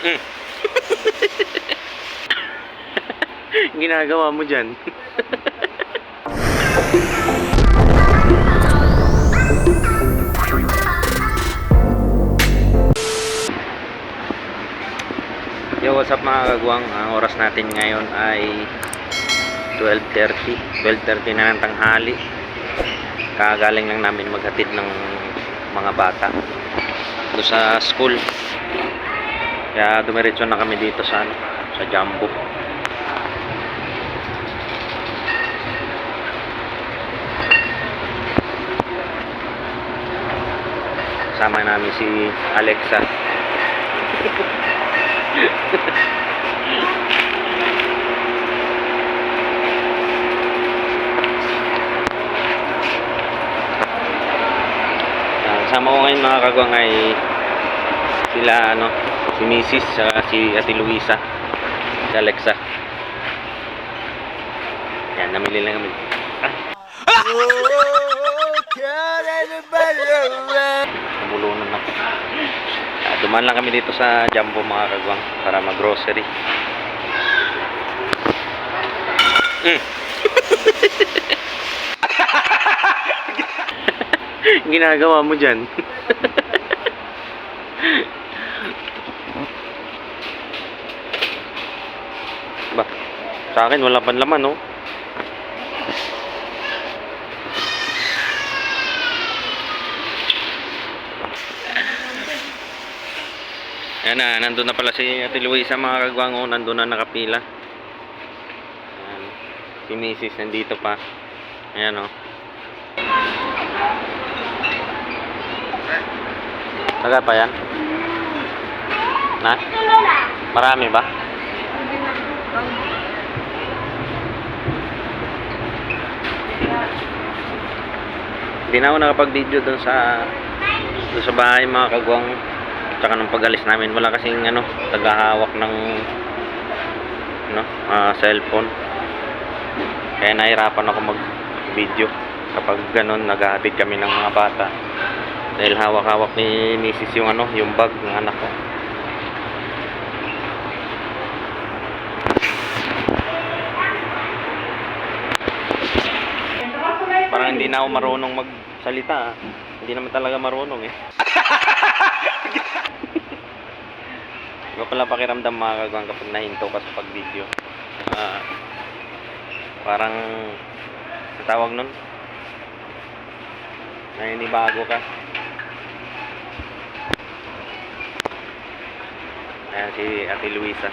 Mm. Ginagawa mo dyan. Yo, what's up mga kagwang? Ang oras natin ngayon ay 12:30 na ng tanghali. Kagaling lang namin maghatid ng mga bata doon sa school. Kaya dumiretso na kami dito sa Jumbo. Sama namin si Alexa. Kasama ko ngayon mga kagwang ay sila si Mrs. si Ate Luisa, si Alexa. Yan, namili lang kami. Namulunan na. Dumaan lang kami dito sa Jumbo mga kagwang para mag-grocery. Ginagawa mo dyan. Ba, sa akin wala pang laman, no? Ayan na, nandun na pala si Ate Luisa mga kagwang, oh, nandun na nakapila. Ayan, si Mrs. nandito pa. Ayan, oh. Taga pa yan? Na? Marami ba? Hindi na ako nakapag-video doon sa bahay mga kagwang. Tsaka nung pag-alis namin, wala kasing tagahawak ng cellphone. Kaya nahirapan ako mag-video kapag ganun naghahatid kami ng mga bata. Dahil hawak-hawak ni Mrs. yung bag ng anak ko. Parang hindi na ako marunong magsalita. Hindi naman talaga marunong eh. Iba pala pakiramdam mga kagwang kapag nahinto ka sa pag-video. Parang tawag nun, naninibago ka. Ayan si Ate Luisa.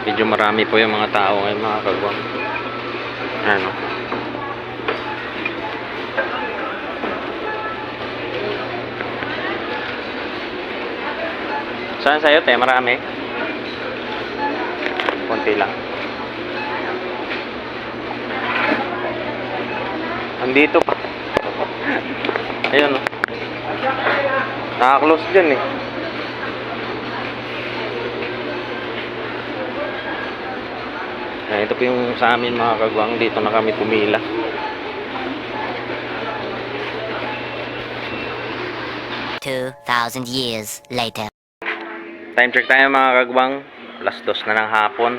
Medyo marami po yung mga tao ngayon mga kagwang. Ano? Saan sa'yo te? Marami? Konti lang. Andito pa. Ayun o. Naka-close dyan eh. Ayan, ito po yung sa amin mga kagwang. Dito na kami pumila. $2,000 later. Time check tayo mga kagwang. 2:00 na ng hapon.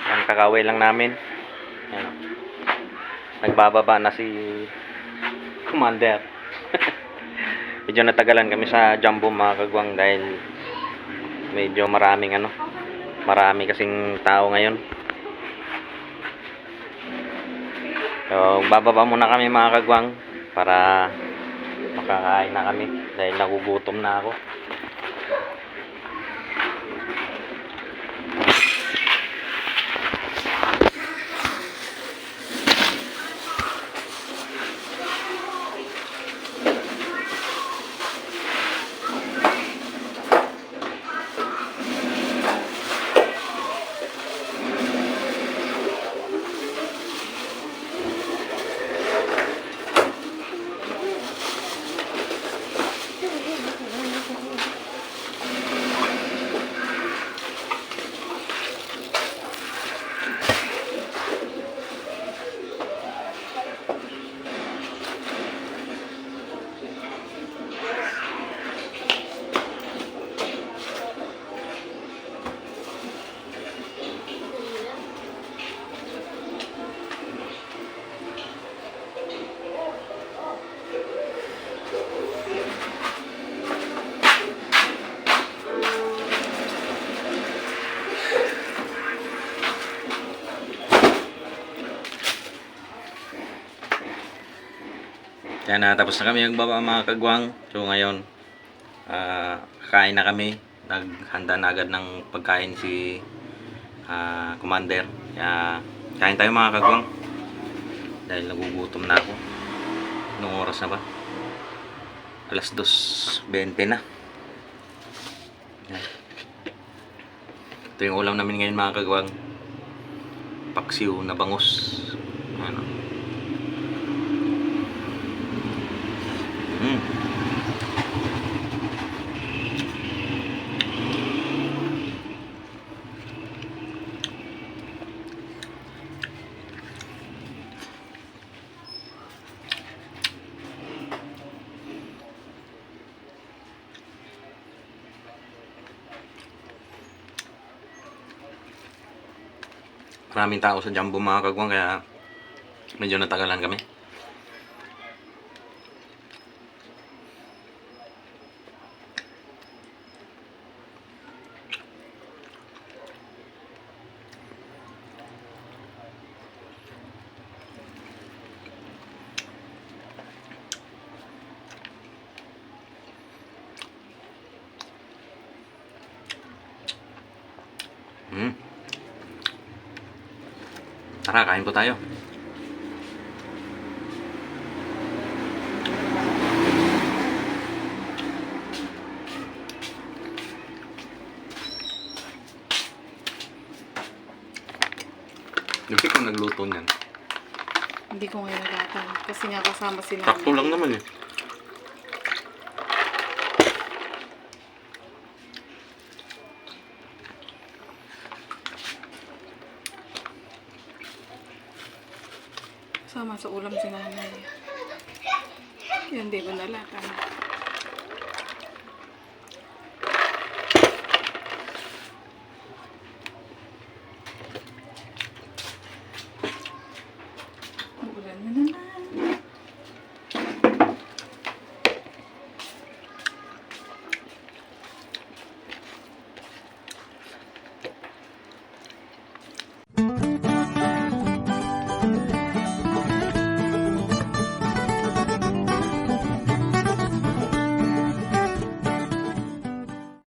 Ang kakaway lang namin. Ayan. Nagbababa na si Commander. Medyo natagalan kami sa Jumbo mga kagwang dahil medyo marami kasing tao ngayon. So, bababa muna kami mga kagwang para makakain na kami dahil nagugutom na ako. Kaya natapos na kami magbaba mga kagwang. So ngayon, kakain na kami. Naghanda na agad ng pagkain si Commander. Kaya kain tayo mga kagwang. Dahil nagugutom na ako. Anong oras na ba? Alas 2:20 na. Yan. Ito yung ulam namin ngayon mga kagwang. Paksiw na bangus. Ano? Maraming tao sa Jumbo mga kagwang kaya medyo natagalan kami. Tara, kain po tayo. Hindi ko nagluto niyan. Hindi ko ngayon nagatan. Kasi nga kasama sila. Sakto lang naman eh. Sama sa ulam si nanay. Yan, di ba nalatan?